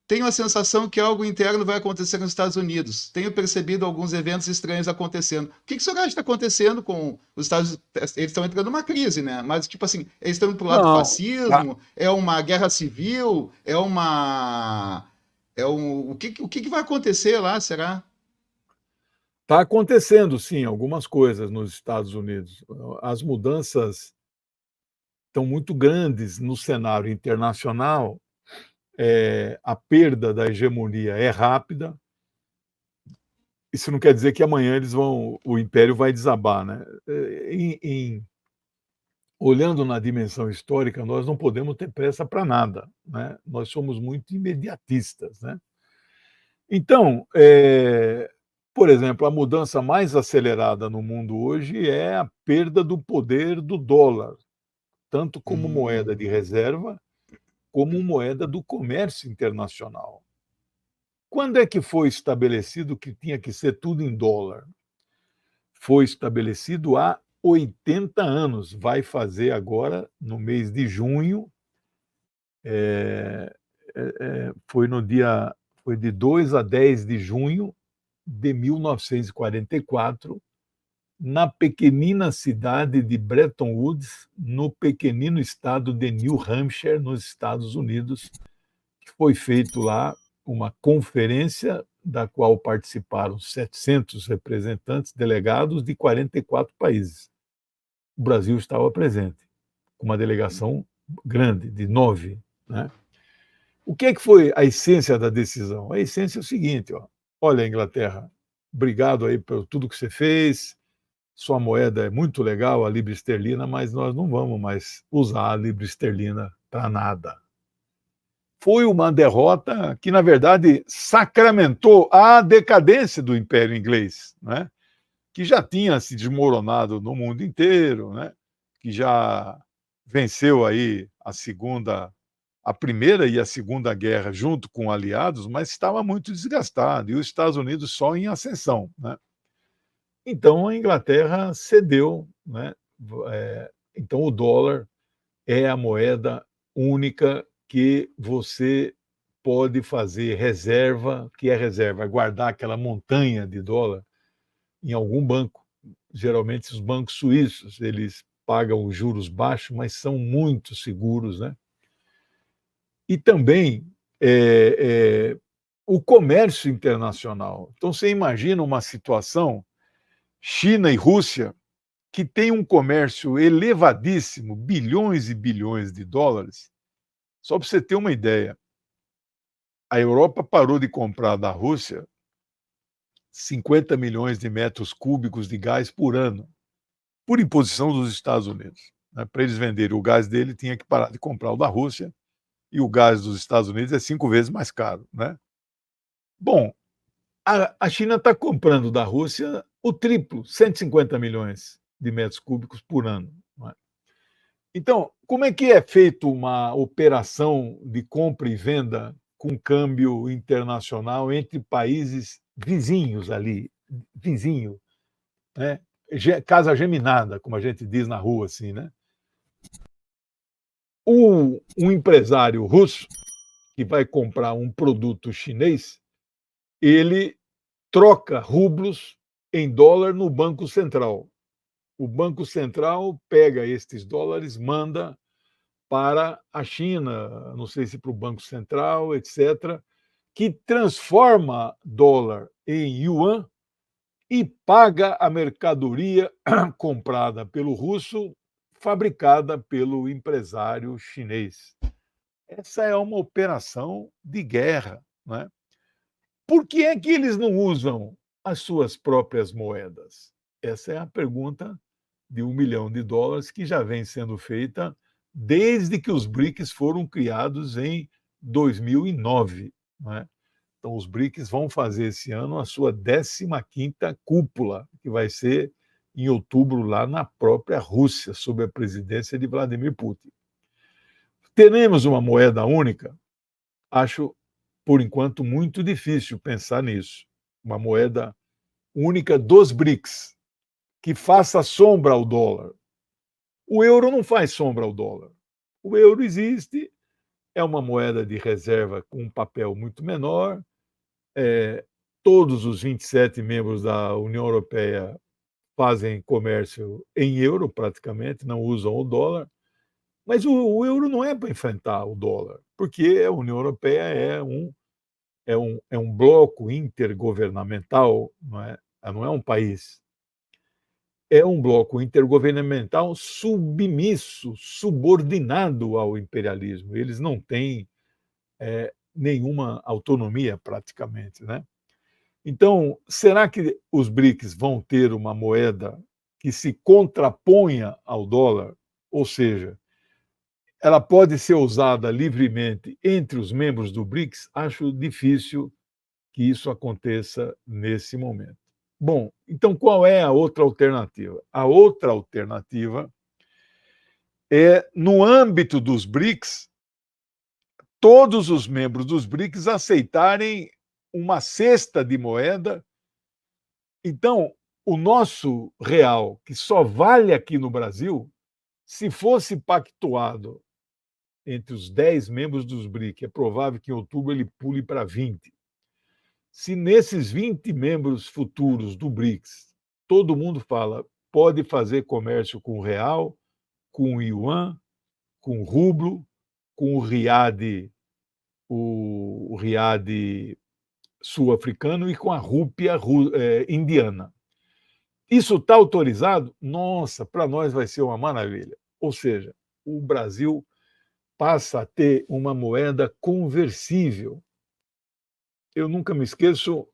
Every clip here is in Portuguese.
tenho a sensação que algo interno vai acontecer nos Estados Unidos. Tenho percebido alguns eventos estranhos acontecendo. O que o senhor acha que está acontecendo com os Estados Unidos? Eles estão entrando numa crise, né? Mas, tipo assim, eles estão indo para o lado do Não, fascismo? É uma guerra civil? É uma. O que vai acontecer lá, será? está acontecendo, sim, algumas coisas nos Estados Unidos. As mudanças estão muito grandes no cenário internacional, a perda da hegemonia é rápida. Isso não quer dizer que amanhã o império vai desabar, né? Olhando na dimensão histórica, nós não podemos ter pressa para nada, né? Nós somos muito imediatistas, né? Então, por exemplo, a mudança mais acelerada no mundo hoje é a perda do poder do dólar, tanto como moeda de Hum, reserva, como moeda do comércio internacional. Quando é que foi estabelecido que tinha que ser tudo em dólar? Foi estabelecido há 80 anos. Vai fazer agora, no mês de junho, foi no dia, foi de 2 a 10 de junho de 1944, na pequenina cidade de Bretton Woods, no pequenino estado de New Hampshire, nos Estados Unidos, que foi feito lá uma conferência da qual participaram 700 representantes, delegados de 44 países. O Brasil estava presente, com uma delegação grande, de 9. Né? O que foi a essência da decisão? A essência é o seguinte: ó, olha, Inglaterra, obrigado aí por tudo que você fez, sua moeda é muito legal, a libra esterlina, mas nós não vamos mais usar a libra esterlina para nada. Foi uma derrota que, na verdade, sacramentou a decadência do Império Inglês, né? Que já tinha se desmoronado no mundo inteiro, né? Que já venceu aí a primeira e a segunda guerra junto com aliados, mas estava muito desgastado, e os Estados Unidos só em ascensão, né? Então a Inglaterra cedeu, né? Então o dólar é a moeda única que você pode fazer reserva, que é reserva, guardar aquela montanha de dólar em algum banco. Geralmente os bancos suíços, eles pagam os juros baixos, mas são muito seguros, né? E também o comércio internacional. Então você imagina uma situação China e Rússia que tem um comércio elevadíssimo, bilhões e bilhões de dólares. Só para você ter uma ideia, a Europa parou de comprar da Rússia 50 milhões de metros cúbicos de gás por ano, por imposição dos Estados Unidos. Né? Para eles venderem o gás dele, tinha que parar de comprar o da Rússia, e o gás dos Estados Unidos é 5 vezes mais caro. Né? Bom, a China está comprando da Rússia o triplo, 150 milhões de metros cúbicos por ano. Né? Então, como é que é feita uma operação de compra e venda com câmbio internacional entre países vizinhos ali, vizinho, né? Casa geminada, como a gente diz na rua, assim, né? Um empresário russo que vai comprar um produto chinês, ele troca rublos em dólar no Banco Central. O Banco Central pega estes dólares, manda para a China, não sei se para o Banco Central, etc., que transforma dólar em yuan e paga a mercadoria comprada pelo russo, fabricada pelo empresário chinês. Essa é uma operação de guerra. Né? Por que é que eles não usam as suas próprias moedas? Essa é a pergunta de US$ 1 milhão que já vem sendo feita desde que os BRICS foram criados em 2009. Né? Então, os BRICS vão fazer esse ano a sua 15ª cúpula, que vai ser em outubro lá na própria Rússia, sob a presidência de Vladimir Putin. Teremos uma moeda única? Acho, por enquanto, muito difícil pensar nisso. Uma moeda única dos BRICS, que faça sombra ao dólar. O euro não faz sombra ao dólar. O euro existe é uma moeda de reserva com um papel muito menor. Todos os 27 membros da União Europeia fazem comércio em euro, praticamente, não usam o dólar. Mas o euro não é para enfrentar o dólar, porque a União Europeia é um bloco intergovernamental, não é um país. É um bloco intergovernamental submisso, subordinado ao imperialismo. Eles não têm nenhuma autonomia, praticamente, né? Então, será que os BRICS vão ter uma moeda que se contraponha ao dólar? Ou seja, ela pode ser usada livremente entre os membros do BRICS? Acho difícil que isso aconteça nesse momento. Bom, então qual é a outra alternativa? A outra alternativa é, no âmbito dos BRICS, todos os membros dos BRICS aceitarem uma cesta de moeda. Então, o nosso real, que só vale aqui no Brasil, se fosse pactuado entre os 10 membros dos BRICS, é provável que em outubro ele pule para 20. Se nesses 20 membros futuros do BRICS, todo mundo fala, pode fazer comércio com o real, com o yuan, com o rublo, com o riad sul-africano e com a rúpia indiana. Isso está autorizado? Nossa, para nós vai ser uma maravilha. Ou seja, o Brasil passa a ter uma moeda conversível. Eu nunca me esqueço,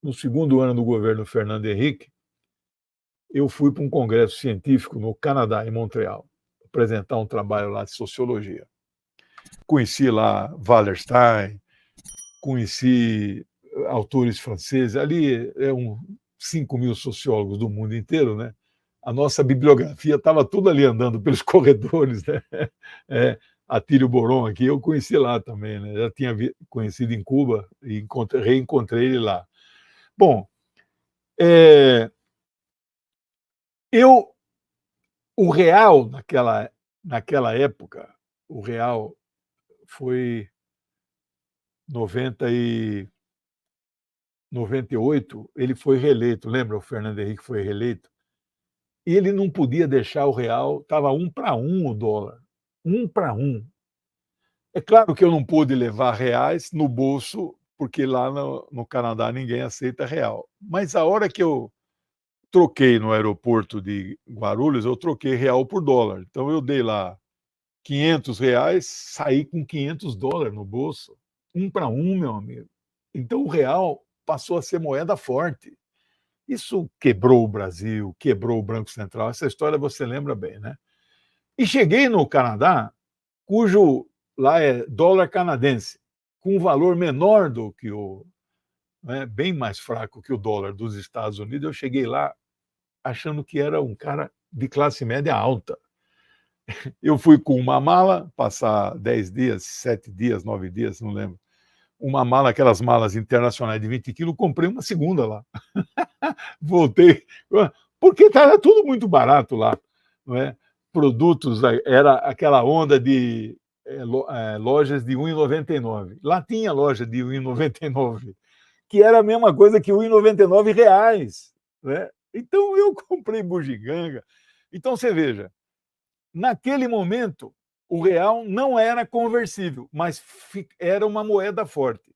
no segundo ano do governo Fernando Henrique, eu fui para um congresso científico no Canadá, em Montreal, apresentar um trabalho lá de sociologia. Conheci lá Wallerstein, conheci autores franceses, ali 5 mil sociólogos do mundo inteiro, né? A nossa bibliografia estava tudo ali andando pelos corredores, né? Atílio Boron aqui, eu conheci lá também, né? Já tinha conhecido em Cuba e reencontrei ele lá. Bom, o real naquela época, o real foi 98, ele foi reeleito, lembra? O Fernando Henrique foi reeleito. E ele não podia deixar o real, estava 1-1 o dólar. 1-1. É claro que eu não pude levar reais no bolso, porque lá no Canadá ninguém aceita real. Mas a hora que eu troquei no aeroporto de Guarulhos, eu troquei real por dólar. Então eu dei lá R$ 500, saí com $500 no bolso. 1-1, meu amigo. Então o real passou a ser moeda forte. Isso quebrou o Brasil, quebrou o Banco Central. Essa história você lembra bem, né? E cheguei no Canadá, cujo lá é dólar canadense, com um valor menor do que bem mais fraco que o dólar dos Estados Unidos. Eu cheguei lá achando que era um cara de classe média alta. Eu fui com uma mala, passar 10 dias, 7 dias, 9 dias, não lembro. Uma mala, aquelas malas internacionais de 20 quilos, comprei uma segunda lá. Voltei, porque estava tudo muito barato lá, não é? Produtos, era aquela onda de lojas de R$ 1,99. Lá tinha loja de R$ 1,99, que era a mesma coisa que R$ 1,99, né? Então eu comprei bugiganga. Então você veja, naquele momento o real não era conversível, mas era uma moeda forte.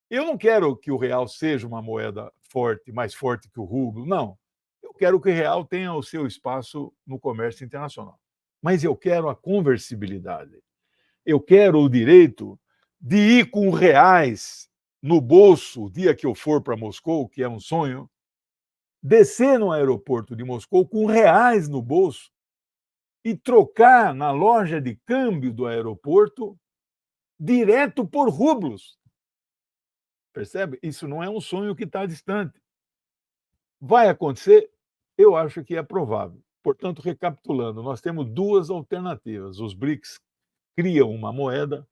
Eu não quero que o real seja uma moeda forte, mais forte que o rublo, não. Eu quero que o real tenha o seu espaço no comércio internacional. Mas eu quero a conversibilidade. Eu quero o direito de ir com reais no bolso o dia que eu for para Moscou, que é um sonho, descer no aeroporto de Moscou com reais no bolso e trocar na loja de câmbio do aeroporto direto por rublos. Percebe? Isso não é um sonho que está distante. Vai acontecer? Eu acho que é provável. Portanto, recapitulando, nós temos duas alternativas. Os BRICS criam uma moeda,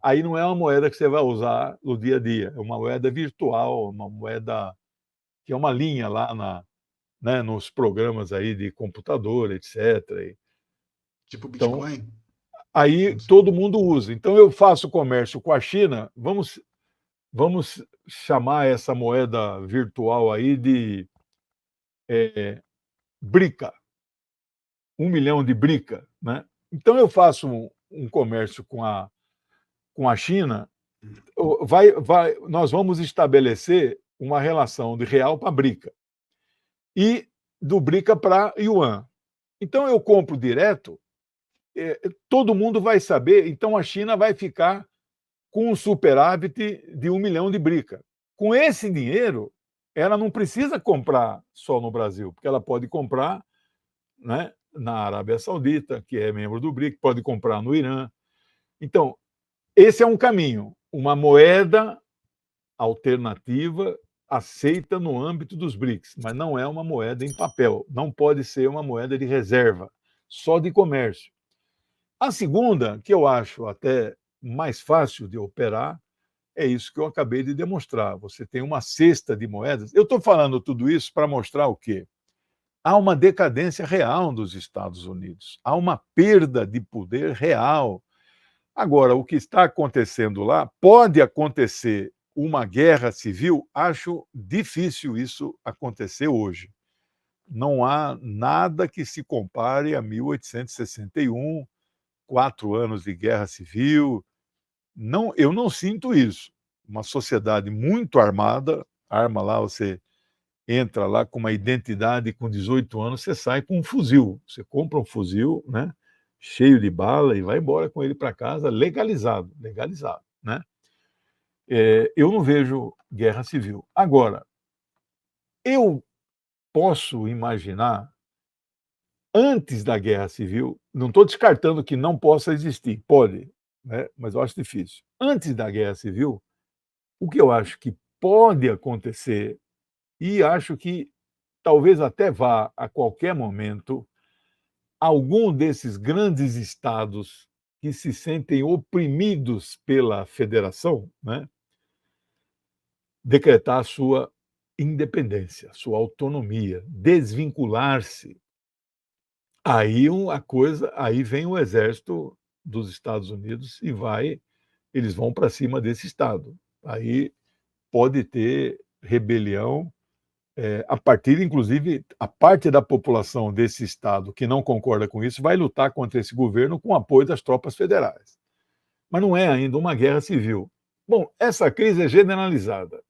aí não é uma moeda que você vai usar no dia a dia, é uma moeda virtual, uma moeda que é uma linha lá nos programas aí de computador, etc. Tipo Então, Bitcoin? Aí todo mundo usa. Então eu faço comércio com a China, vamos chamar essa moeda virtual aí de brica, 1 milhão de brica, né? Então eu faço um comércio com a China, nós vamos estabelecer uma relação de real para brica e do brica para yuan. Então eu compro direto, todo mundo vai saber, então a China vai ficar com um superávit de 1 milhão de brica. Com esse dinheiro, ela não precisa comprar só no Brasil, porque ela pode comprar, né, na Arábia Saudita, que é membro do BRIC, pode comprar no Irã. Então, esse é um caminho, uma moeda alternativa aceita no âmbito dos BRICS, mas não é uma moeda em papel, não pode ser uma moeda de reserva, só de comércio. A segunda, que eu acho até mais fácil de operar, é isso que eu acabei de demonstrar. Você tem uma cesta de moedas. Eu estou falando tudo isso para mostrar o quê? Há uma decadência real dos Estados Unidos, há uma perda de poder real. Agora, o que está acontecendo lá, pode acontecer uma guerra civil, acho difícil isso acontecer hoje. Não há nada que se compare a 1861, 4 anos de guerra civil. Não, eu não sinto isso. Uma sociedade muito armada, arma lá, você entra lá com uma identidade, com 18 anos, você sai com um fuzil. Você compra um fuzil, né, cheio de bala e vai embora com ele para casa, legalizado, né? Eu não vejo guerra civil. Agora, eu posso imaginar, antes da guerra civil, não estou descartando que não possa existir, pode, né, mas eu acho difícil. Antes da guerra civil, o que eu acho que pode acontecer, e acho que talvez até vá a qualquer momento, algum desses grandes estados que se sentem oprimidos pela federação, né, decretar a sua independência, sua autonomia, desvincular-se. Aí vem o exército dos Estados Unidos e eles vão para cima desse estado. Aí pode ter rebelião, a partir, inclusive, a parte da população desse estado que não concorda com isso vai lutar contra esse governo com o apoio das tropas federais. Mas não é ainda uma guerra civil. Bom, essa crise é generalizada.